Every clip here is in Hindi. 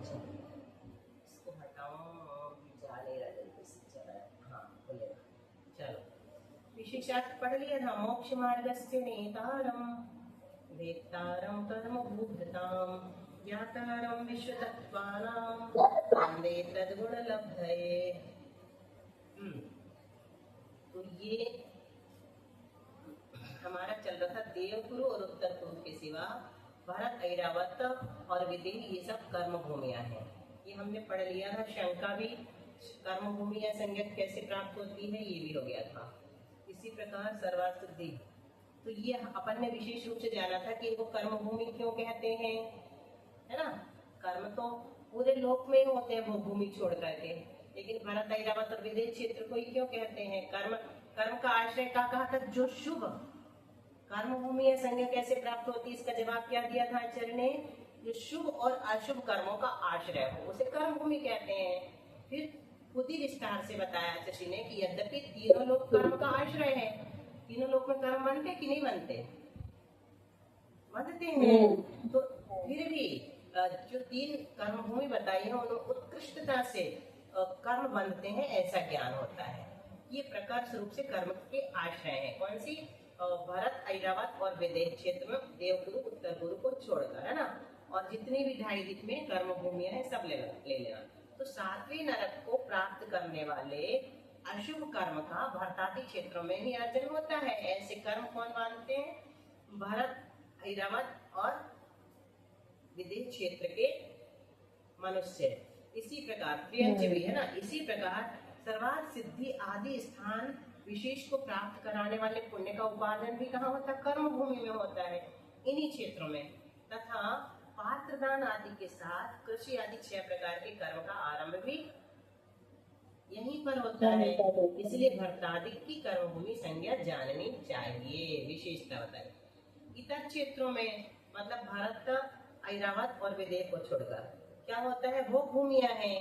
अच्छा, इसको हटाओ, जा नहीं रहा जल्दी से, चला हाँ खुलेगा। चलो, विशेषार्थ पढ़ लिया था। मोक्ष मार्गस्य नेतारम वेत्तारम परमभूतताम ज्ञातारम विश्वतत्त्वानां वन्दे तद्गुणलब्धये। तो ये हमारा चल रहा था देव कुरु और उत्तर कुरु के सिवा भरत, ऐरावत और विदेह, ये सब कर्म भूमियां हैं। ये हमने पढ़ लिया था। शंका भी कर्म भूमि या संज्ञक कैसे प्राप्त होती है, ये भी हो गया था। इसी प्रकार सर्वासिद्धि, तो ये अपन ने विशेष रूप से जाना था कि इनको कर्म भूमि क्यों कहते हैं, है ना। कर्म तो पूरे लोक में ही होते हैं भोग भूमि छोड़ करके, लेकिन भरत, ऐरावत और विदेह क्षेत्र को ही क्यों कहते हैं। कर्म का आश्रय का कहा था, जो शुभ कर्म भूमि या संज्ञा कैसे प्राप्त होती है, इसका जवाब क्या दिया था आचार्य ने, जो शुभ और अशुभ कर्मों का आश्रय हो उसे कर्म भूमि कहते हैं। फिर खुद ही विस्तार से बताया आचार्य ने कि यद्यपि तीनों लोग कर्म का आश्रय है, तीनों लोग में कर्म बनते कि नहीं बनते, बनते हैं। तो फिर भी जो तीन कर्म भूमि बताई है उन्हें उत्कृष्टता से कर्म बनते हैं ऐसा ज्ञान होता है। ये प्रकार रूप से कर्म के आश्रय है। कौन सी, भरत, ऐरावत और विदेह क्षेत्र में देवगुरु, उत्तर गुरु को छोड़कर, है ना। और जितनी भी 2.5 दिक में कर्म भूमियां हैं सब ले लेना। तो 7वें नरक को प्राप्त करने वाले अशुभ कर्म का भरतादि क्षेत्रों में ही अर्जन होता है। ऐसे कर्म कौन मानते हैं, भरत, ऐरावत और विदेह क्षेत्र के मनुष्य। इसी प्रकार प्रियंच भी है ना। इसी प्रकार सर्वार्थ सिद्धि आदि स्थान विशेष को प्राप्त कराने वाले पुण्य का उपार्जन भी कहाँ होता है, कर्म भूमि में होता है, इन्हीं क्षेत्रों में। तथा पात्रदान आदि के साथ कृषि आदि 6 प्रकार के कर्म का आरंभ भी यहीं पर होता है। इसलिए भरतादि की कर्म भूमि संज्ञा जाननी चाहिए, विशेषता बताइए। इतर क्षेत्रों में मतलब भारत, ऐरावत और विदेह को छोड़कर क्या होता है, भोग भूमियां हैं।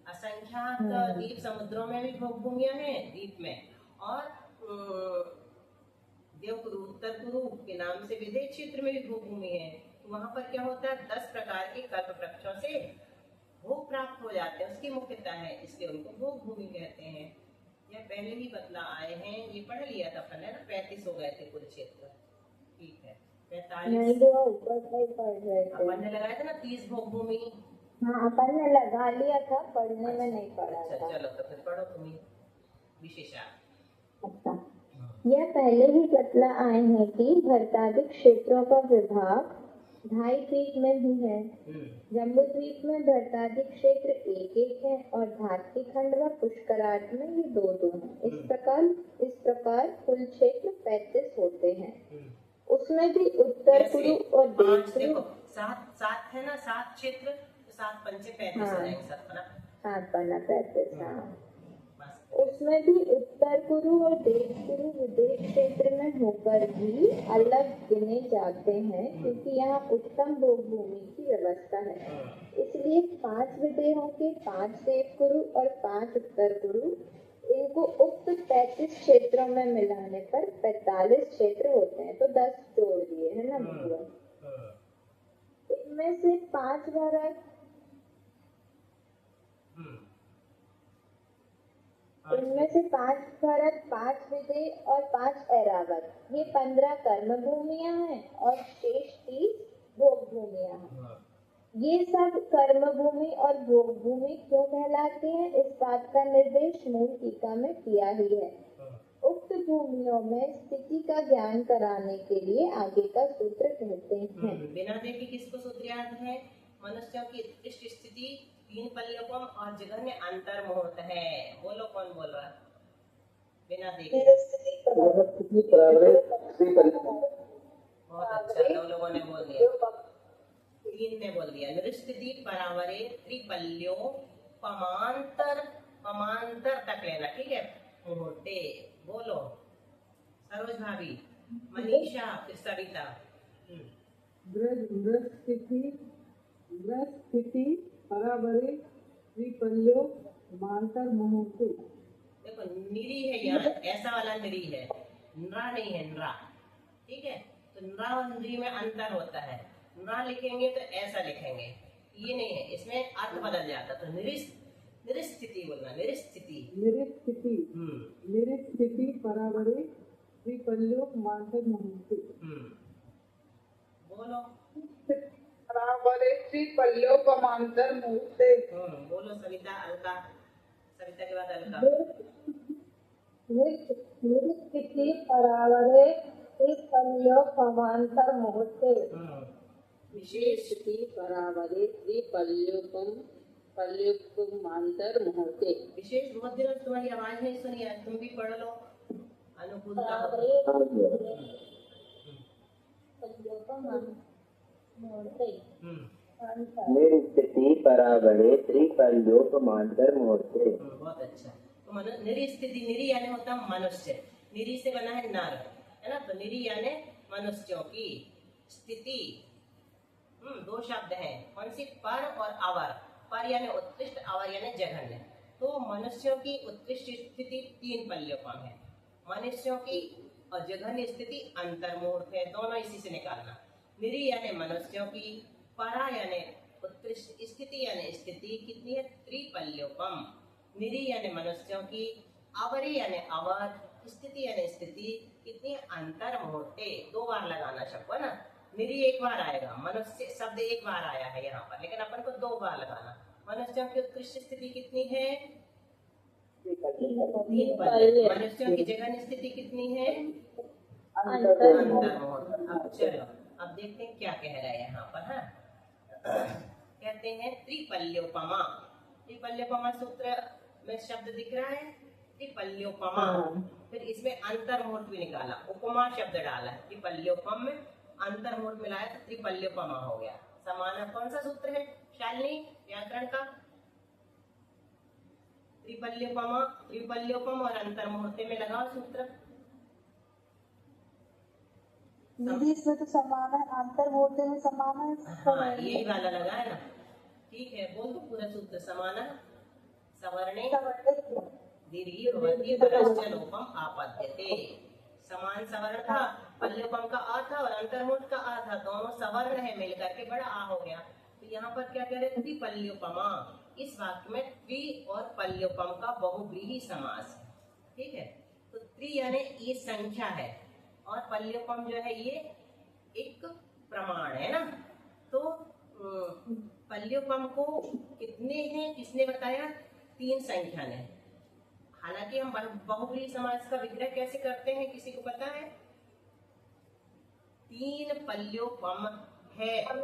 असंख्यात द्वीप समुद्रों में भी भोग भूमियां हैं, द्वीप में। और देवगुरु, उत्तर गुरु के नाम से विदेह क्षेत्र में भी भोग भूमि है। तो वहां पर क्या होता है, 10 प्रकार के कल्प वृक्षों से भोग प्राप्त हो जाते हैं, उसकी मुख्यता है, इसलिए उनको भोग भूमि कहते हैं। यह पहले ही बतला आए हैं, ये पढ़ लिया था अपन ने ना। 35 हो गए थे कुल क्षेत्र, ठीक है। 45 अपन ने लगाया था ना, 30 भोग भूमि। हाँ, अपन ने लगा लिया था, पढ़ने में नहीं पढ़ा अच्छा, था। चलो तो फिर पढ़ो तुम्हें विशेषार्थ। अच्छा, यह पहले ही बतला आए हैं कि भरतादिक क्षेत्रों का विभाग 2.5 द्वीप में ही है। जम्बू द्वीप में भरतादिक क्षेत्र 1-1 है और धात्री खंड व पुष्करार्थ में ये 2-2 है। इस प्रकार कुल क्षेत्र 35 होते हैं। उसमें भी उत्तर कुरु और देखो 7 है ना, 7 क्षेत्र, 7 पंचे 35 हो जाएंगे, 7 पन्ना 35। हाँ, उसमें भी उत्तर कुरु और देश कुरु विदेश क्षेत्र में होकर भी अलग गिने जाते हैं, क्योंकि यहाँ उत्तम भोग भूमि की व्यवस्था है। इसलिए 5 विदेहों के 5 देव कुरु और 5 उत्तर कुरु, इनको उक्त 35 क्षेत्रों में मिलाने पर 45 क्षेत्र होते हैं। तो 10 जोड़ दिए है ना भगवान। इनमें से 5 भरत, इनमें से 5 भरत, 5 विदेह और 5 ऐरावत, ये 15 कर्म भूमियां हैं और शेष 30 भोग भूमियां हैं। ये सब कर्म भूमि और भोग भूमि क्यों कहलाते हैं, इस बात का निर्देश मूल टीका में किया ही है। उक्त भूमियों में स्थिति का ज्ञान कराने के लिए आगे का सूत्र कहते हैं। बिना देखे किसको सूत्र याद है, मनुष्यों की उत्कृष्ट स्थिति 3 पल्यों और जघन्य अंतर मुहूर्त है। बोलो कौन बोल रहा, बिना देखे। बहुत अच्छा, 2 लोगों ने बोल दिया, 3 ने बोल दिया। निरस्थिति परावरे त्रिपल्यो पमांतर, पमांतर तक लेना, ठीक है। मुहूर्ते बोलो, सरोज भाभी, मनीषा, फिर सविता। स्थिति परावरे त्रिपल्यो मांतर मुहूर्ते। देखो निरी है यहाँ, ऐसा वाला निरी है, नरा नहीं है, नरा, ठीक है। तो नरा और निरी में अंतर होता है। नरा लिखेंगे तो ऐसा लिखेंगे, ये नहीं है, इसमें अर्थ बदल जाता। तो निरिस्थिति बोलना, निरिस्थिति। निरिस्थिति निरिस्थिति परावरे विपर्यो मांतर मुहूर्ते। बोलो। परावरे त्रिपल्योपमांतर मुहूर्ते। बोलो सविता, अलका। सविता के बाद अलका। निरिस्थिति परावरे त्रिपल्योपमांतर मुहूर्ते। विशेष परावरे त्रिपल्योपमांतर मुहूर्ते। विशेष बहुत दिनों से तुम्हारी आवाज नहीं सुनी है, तुम भी पढ़ लो। अनुकूलता निरिस्थिति परावरे त्रिपल्योपमांतर मुहूर्ते। बहुत अच्छा। तो निरिस्थिति, निरी यानी होता है मनुष्य, निरी से बना है नर, है ना। तो निरी यानी मनुष्यों की स्थिति। दो शब्द हैं, कौन सी? पर और अवर। पर यानी उत्कृष्ट, अवर यानी जघन्य। तो मनुष्यों की उत्कृष्ट स्थिति 3 पल्योपम है, मनुष्यों की और जघन्य स्थिति अंतर्मूर्त है। दोनों इसी से निकालना। निरी यानी मनुष्यों की, परा यानी उत्कृष्ट स्थिति यानी स्थिति कितनी है? त्रिपल्योपम। निरी यानी मनुष्यों की, अवरी यानी अवर, स्थिति यानी स्थिति कितनी है? अंतर्मूर्ते। 2 बार लगाना शब्द, है ना। निरी 1 बार आएगा, मनुष्य शब्द 1 बार आया है यहाँ पर, लेकिन अपन को 2 बार लगाना। मनुष्यों की उत्कृष्ट स्थिति कितनी है? 3 पल्ले। मनुष्यों की जघन्य स्थिति कितनी है? अंतर्मूर्त। अब चलो, अब देखते हैं क्या कह रहा है यहाँ पर। हाँ, कहते हैं त्रिपल्योपमा। त्रिपल्योपमा सूत्र में शब्द दिख रहा है, त्रिपल्योपमा। फिर इसमें अंतर्मूर्त भी निकाला, उपमा शब्द डाला है। त्रिपल्योपम में अंतर्मूर्त मिलाया तो त्रिपल्योपमा हो गया। समान कौन सा सूत्र है शालिनी व्याकरण का? त्रिपल्योपमा, त्रिपल्योपम और अंतर्मूर्त में लगाओ सूत्र। निधि इसमें तो समान है, अंतर्मूर्त में समान है। हाँ, यही वाला लगा है ना। ठीक है, बोल दो पूरा सूत्र। समान सवर्णे दीर्घी भवति परश्च लोपम आपद्यते। समान सवर्ण था, पल्योपम का आ था और अंतर्मूर्त का आ था, दोनों सवर्ण है, मिलकर के बड़ा आ हो गया। तो यहाँ पर क्या कह रहे? त्रिपल्योपमा। इस वाक्य में त्रि और पल्योपम का बहुव्रीहि समास है। ठीक है, तो त्रि यानी ये संख्या है और पल्योपम जो है ये एक प्रमाण है ना। तो पल्योपम को कितने हैं किसने बताया? 3 संख्या ने। हालांकि हम बहुव्रीहि समास का विग्रह कैसे करते हैं, किसी को पता है? 3 पल्योपम है। हाँ,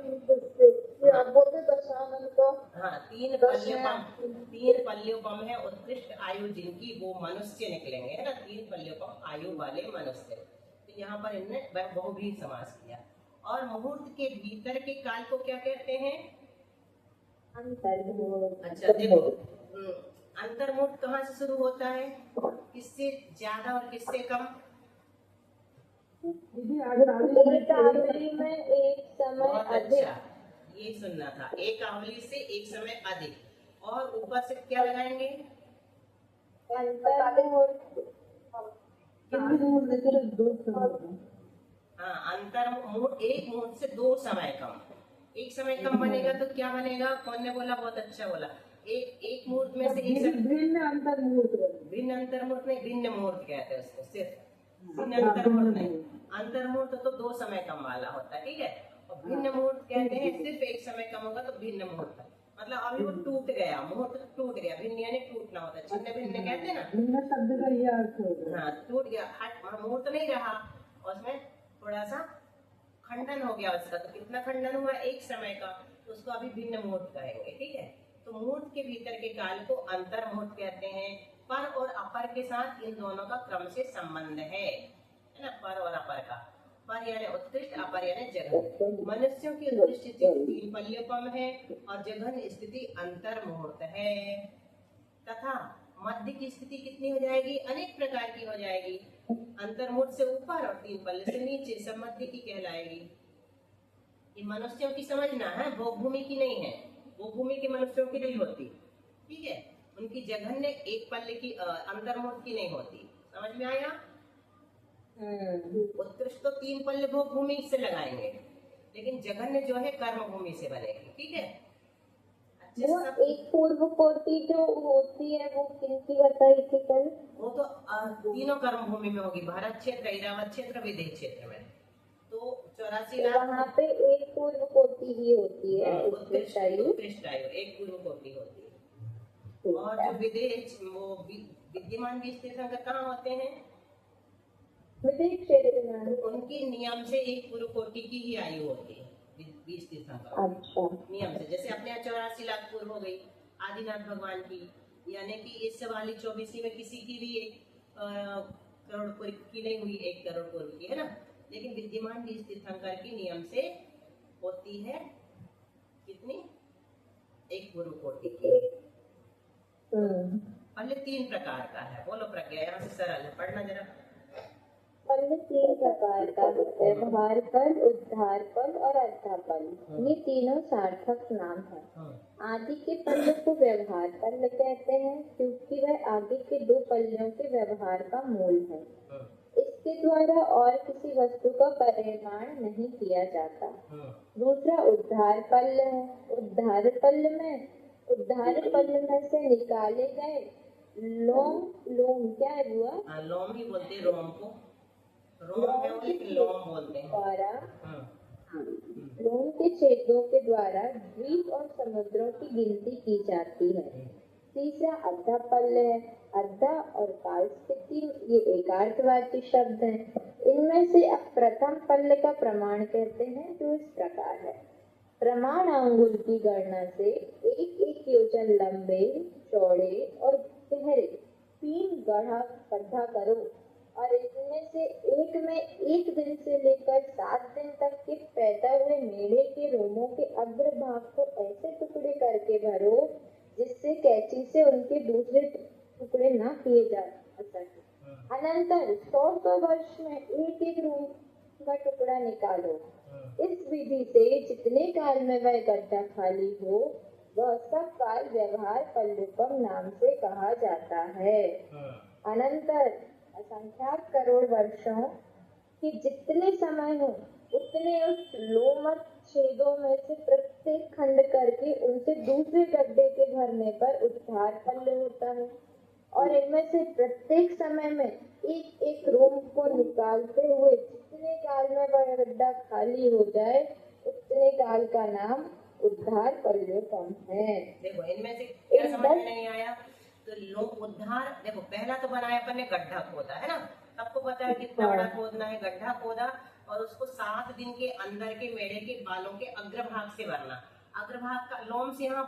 3 पल्योपम है। उत्कृष्ट आयु जिनकी वो मनुष्य निकलेंगे, है ना। 3 पल्योपम आयु वाले मनुष्य। तो यहाँ पर इनने बहुव्रीहि समास किया। और मुहूर्त के भीतर के काल को क्या कहते हैं? अच्छा देखो, अंतर्मूर्त कहाँ से शुरू होता है? किससे ज्यादा और किससे कम? एक आवली में एक समय अधिक। अच्छा, ये सुनना था। एक आवली से एक समय अधिक। और ऊपर से क्या लगाएंगे? हाँ, अंतर्मूर्त। एक मुहूर्त से 2 समय कम। एक समय कम बनेगा तो क्या बनेगा? कौन ने बोला? बहुत अच्छा बोला। एक मुहूर्त में से एक भिन्न अंतर्मुहूर्त। भिन्न अंतर्मुहूर्त नहीं, भिन्न मुहूर्त कहते हैं उसको। सिर्फ भिन्न अंतर्मुहूर्त नहीं। अंतर्मुहूर्त तो 2 समय कम वाला होता है, ठीक है। और भिन्न मुहूर्त कहते हैं सिर्फ एक समय कम होगा तो भिन्न मुहूर्त। मतलब अभी वो टूट गया, मुहूर्त टूट गया। भिन्न यानी टूटना होता है, छिन्न भिन्न कहते हैं ना। भिन्न शब्द का ये अर्थ होगा। हाँ, टूट गया, मुहूर्त नहीं रहा, उसमें थोड़ा सा खंडन हो गया उसका। तो कितना खंडन हुआ? एक समय का, तो उसको अभी भिन्न मुहूर्त कहेंगे, ठीक है। तो मुहूर्त के भीतर के काल को अंतर मुहूर्त कहते हैं। पर और अपर के साथ इन दोनों का क्रम से संबंध है ना। पर और अपर का, पर यानी उत्कृष्ट, अपर यानी जघन्य। मनुष्यों की उत्कृष्ट स्थिति 3 पल्योपम है और जघन्य स्थिति अंतर मुहूर्त है। तथा मध्य की स्थिति कितनी हो जाएगी? अनेक प्रकार की हो जाएगी। अंतर्मुहूर्त से ऊपर और 3 पल्ले से नीचे, सब मध्य की कहलाएगी। ये मनुष्यों की समझना है, भोग भूमि की नहीं है। भोग भूमि की मनुष्यों की नहीं होती, ठीक है। उनकी जघन्य 1 पल्ले की, अंतर्मुहूर्त की नहीं होती। समझ में आया? उत्कृष्ट तो 3 पल्ले भोग भूमि से लगाएंगे, लेकिन जघन्य जो है कर्म भूमि से बनेगी, ठीक है। जिस वो सब एक पूर्व कोटि जो होती है वो किनकी बताई थी कल? वो तो तीनों कर्म भूमि में होगी, भारत क्षेत्र, ऐरावत क्षेत्र, विदेश क्षेत्र में। तो 84 तो लाख वहाँ पे एक पूर्व कोटि ही होती है उत्कृष्ट आयु। उत्कृष्ट आयु एक पूर्व कोटि होती है। और जो विदेश वो विद्यमान बीज तीर्थंकर कहाँ होते हैं? विदेश क्षेत्र में। उनकी नियम से एक पूर्व कोटि की ही आयु होती है बीज तीर्थंकर अच्छा। नियम से। जैसे अपने यहाँ 84 लाख पूर्व हो गई आदिनाथ भगवान की, यानी कि इस वाली 24 में किसी की भी एक करोड़ पूर्व की नहीं हुई, 1 करोड़ पूर्व की है ना। लेकिन विद्यमान बीज तीर्थंकर की नियम से होती है कितनी? एक पूर्व कोटि की। पहले 3 प्रकार का है, बोलो प्रज्ञा, यहाँ से सरल है, पढ़ना जरा। पल्ल 3 प्रकार का है, व्यवहार पल, उद्धार पल और अद्धा पल। ये तीनों सार्थक नाम है। आदि के पल्ल को व्यवहार पल्ल कहते हैं क्योंकि वह आगे के 2 पल्लों के व्यवहार का मूल है। इसके द्वारा और किसी वस्तु का परिमाण नहीं किया जाता। दूसरा उद्धार पल्ल है। उद्धार पल्ल में से निकाले गए लोम क्या है बुआ? लोम ही बोलते हैं रोम को, रोम है वो, लेकिन लोम बोलते हैं। द्वारा लोम के छेदों के द्वारा द्वीप और समुद्रों की गिनती की जाती है। तीसरा अद्धा पल्ल है। अद्धा और काल स्थिति ये एकार्थवाची शब्द हैं। इनमें से अब प्रथम पल्ल का प्रमाण कहते हैं जो इस प्रकार है। प्रमाण अंगुल की गणना से 1 योजन लंबे, चौड़े और गहरे 3 गड्ढा करो और इनमें से एक में 1 दिन से लेकर 7 दिन तक के पैदा हुए मेढ़े के रोमों के अग्रभाग को ऐसे टुकड़े करके भरो जिससे कैंची से उनके दूसरे टुकड़े न किए जा सके। अनंतर 100 वर्ष में 1 रोम का टुकड़ा निकालो। इस विधि से जितने काल में वह गड्ढा खाली हो वह सब काल व्यवहार पल्लुपम नाम से कहा जाता है। अनंतर असंख्यात करोड़ वर्षों के जितने समय हो उतने उस लोमत छेदों में से प्रत्येक खंड करके उनसे दूसरे गड्ढे के भरने पर उद्धार पल्ल होता है और इनमें से प्रत्येक समय में 1 रोम को निकालते हुए जितने काल में वह गड्ढा खाली हो जाए उतने काल का नाम उद्धार पल्लुपम है। देखो इनमें से क्या समझ में नहीं आया? तो लोग उद्धार, देखो पहला तो बनाया अपन ने गड्ढा खोदा है ना, सबको पता है कितना बड़ा खोदना है। गड्ढा खोदा और उसको 7 दिन के अंदर के मेढ़े के बालों के अग्रभाग से भरना। अग्रभाग का लोम से यहाँ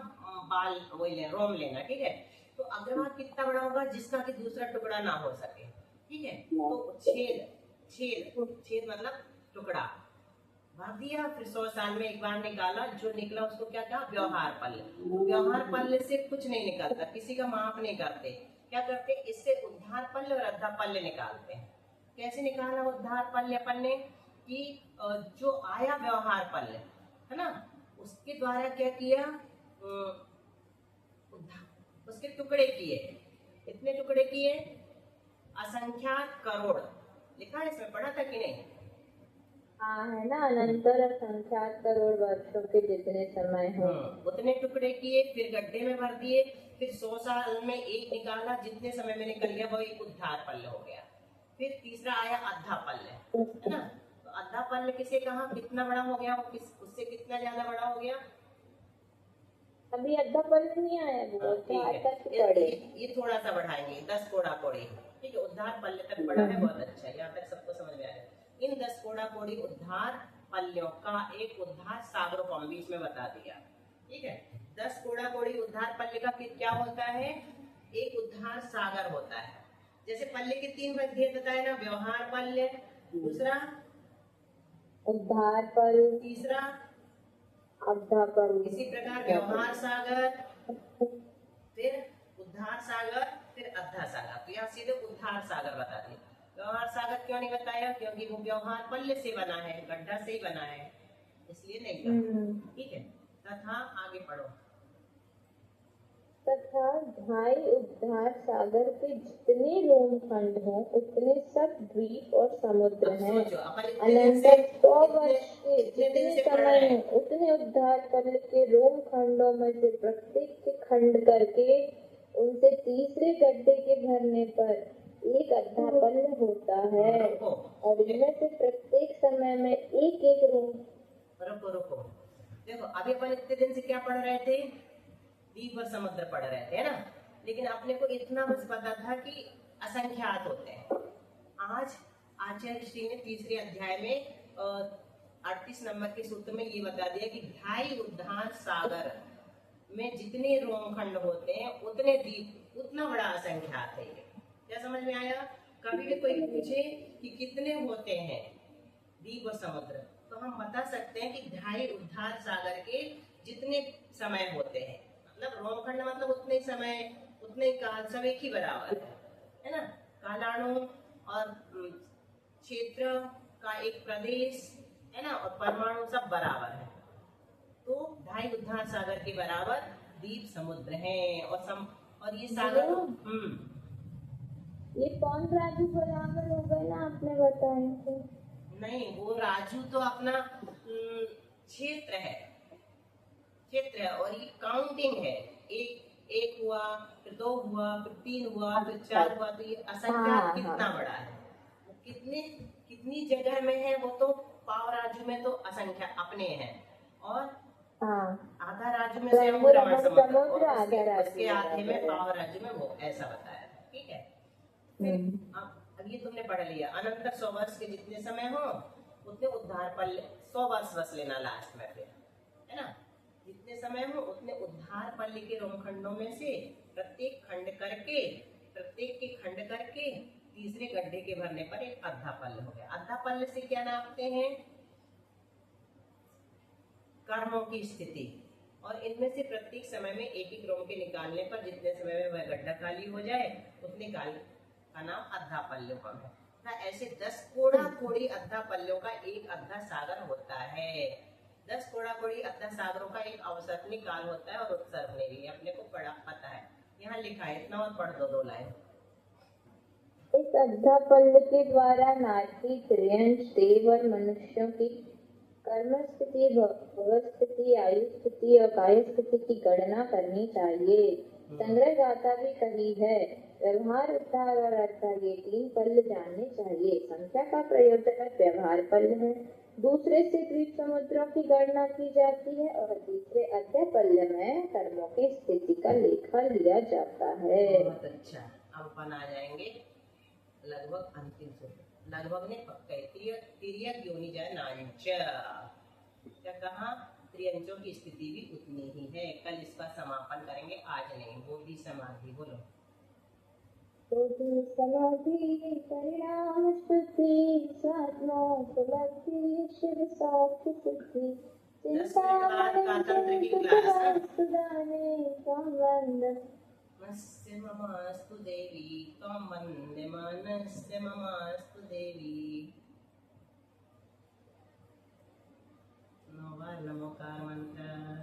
बाल वही रोम लेना, ठीक है। तो अग्रभाग कितना बड़ा होगा जिसका कि दूसरा टुकड़ा ना हो सके, ठीक है। तो छेद मतलब टुकड़ा भर दिया, फिर 100 साल में एक बार निकाला, जो निकला उसको क्या कहा? व्यवहार पल्ल। व्यवहार पल्ल से कुछ नहीं निकलता, किसी का माप नहीं करते। क्या करते? इससे उद्धार पल्ल और अद्धा पल्ल निकालते हैं। कैसे निकाला उद्धार पल्ल अपन ने? कि जो आया व्यवहार पल्ल है ना, उसके द्वारा क्या किया? उसके टुकड़े किए। कितने टुकड़े किए? असंख्यात करोड़। लिखा है इसमें, पढ़ा था कि नहीं? हाँ है ना। अनंतर असंख्यात करोड़ वर्षों के जितने समय हो उतने टुकड़े किए, फिर गड्ढे में भर दिए, फिर 100 साल में 1 निकाला, जितने समय में निकल गया वो एक उद्धार पल्ल हो गया। फिर तीसरा आया अद्धा पल्ल, है ना। तो अद्धा पल्ल किसे कहा? कितना बड़ा हो गया वो, उससे कितना ज्यादा बड़ा हो गया? अभी अद्धा पल्ल नहीं आया वो ये थोड़ा सा बढ़ाएंगे, 10 कोड़ा कोड़ी, ठीक है। उद्धार पल्ल तक पढ़ा है, बहुत अच्छा, यहाँ तक सबको समझ में आया। इन 10 कोड़ा कोड़ी उद्धार पल्लों का एक उद्धार सागर को बीच में बता दिया, ठीक है। 10 कोड़ा कोड़ी उद्धार पल्ले का फिर क्या होता है? एक उद्धार सागर होता है। जैसे पल्ले के 3 भेद बताए ना, व्यवहार पल्ले, दूसरा उद्धार पल्ल, तीसरा अद्धा पल्ल। इसी प्रकार व्यवहार सागर, फिर उद्धार सागर, फिर अद्धा सागर। तो यहाँ सीधे उद्धार सागर बता दिया। व्यवहार सागर क्यों नहीं बताया? क्योंकि वो व्यवहार पल्ले से बना है, गड्ढा से ही बना है, इसलिए नहीं कहा, ठीक है। तथा आगे पढ़ो। तथा तथा ढाई उद्धार सागर के जितने रोमखंड हों उतने सब द्वीप और समुद्र अब हैं। सोचो अपन इतने दिन से अनंतर 100 वर्ष के इतने दिन जितने से पढ़ समय रहे हैं। हों उतने उद्धार पल के रोमखंडों में से प्रत्येक के खंड करके उनसे तीसरे गड्ढे के भरने पर एक अद्धा पल होता है रुको और इनमें से प्रत्येक समय में एक एक रोम। रुको देखो, अभी अपन इतने दिन से क्या पढ़ रहे थे? द्वीप और समुद्र पढ़ रहे थे, है ना? लेकिन अपने को इतना बस पता था कि असंख्यात होते हैं। आज आचार्य श्री ने तीसरे अध्याय में 38 नंबर के सूत्र में ये बता दिया कि ढाई उद्धार सागर में जितने रोमखंड होते हैं उतने द्वीप, उतना बड़ा असंख्यात है ये। क्या समझ में आया? कभी भी कोई पूछे कि कितने होते हैं द्वीप और समुद्र, तो हम बता सकते हैं कि ढाई उद्धार सागर के जितने समय होते हैं। मतलब रोमखंड मतलब उतने ही समय, उतने ही काल, सब एक ही बराबर है ना? कालाणु और क्षेत्र का एक प्रदेश है ना, और परमाणु सब बराबर है। तो ढाई उद्धार सागर के बराबर द्वीप समुद्र हैं और ये सागर ये कौन राजू बराबर हो गए ना आपने बताया थे? नहीं, वो राजू तो अपना क्षेत्र है और ये काउंटिंग है। एक हुआ, फिर 2 हुआ, फिर 3 हुआ, फिर 4 हुआ, तो ये असंख्यात कितना बड़ा है, कितनी जगह में है, वो तो पाव राजू में तो असंख्या अपने हैं, और आधा राजू में से हम रमण समुद्र, और उसके आधे में पाव राजू में वो, ऐसा बताया। ठीक है, फिर अब ये तुमने पढ़ लिया। अनंतर 100 वर्ष के जितने समय हो उतने उद्धार पल, 100 वर्ष बस लेना लास्ट में, फिर है ना? जितने समय हो उतने उद्धार पल्ल के रोमखंडों में से प्रत्येक के खंड करके तीसरे गड्ढे के भरने पर एक अद्धा पल्ल हो गया। अद्धा पल्ल से क्या नापते हैं? कर्मों की स्थिति, और इनमें से प्रत्येक समय में एक एक रोम के निकालने पर जितने समय में वह गड्ढा खाली हो जाए उतने काल का नाम अद्धा पल्ल है। ऐसे 10 कोड़ा कोड़ी अद्धा पल्लों का एक अद्धा सागर होता है। 10 कोड़ा कोड़ी अद्धा सागरों का एक अवसर्पणी काल होता है और उत्सर्पणी भी, अपने को पता है। यहाँ लिखा है इतना, और पढ़ दो 2 लाइन। इस अद्धा पल्ल के द्वारा नारकी, त्रियंश, देव और मनुष्यों की कर्म स्थिति, भव स्थिति, आयु स्थिति और काय स्थिति की गणना करनी चाहिए। संग्रह गाथा भी कही है, व्यवहार, उद्धार और अद्धा, ये 3 पल्ल जानने चाहिए। संख्या का प्रयोजन व्यवहार पल्ल है, दूसरे से द्वीप समुद्रों की गणना की जाती है और तीसरे अद्धा पल्ल में कर्मों की स्थिति का लेखा लिया जाता है। बहुत अच्छा, अब अपन आ जाएंगे लगभग अंतिम सूत्र। लगभग ने पक्का तिर्यक योनि जाए नांच, क्या कहा? त्रियंचों की स्थिति भी उतनी ही है। कल इसका समापन करेंगे, आज नहीं। बोधि समाधि बोलो। बोधि समाधि परिणाम स्तुति, स्वात्मोपलब्धि शिव साक्ष सिद्धि, तंत्र की क्लास नमस्ते ममास्तु देवी त्वं वन्दे मानस्य ममास्तु देवी। नमो नमोकार मंत्र।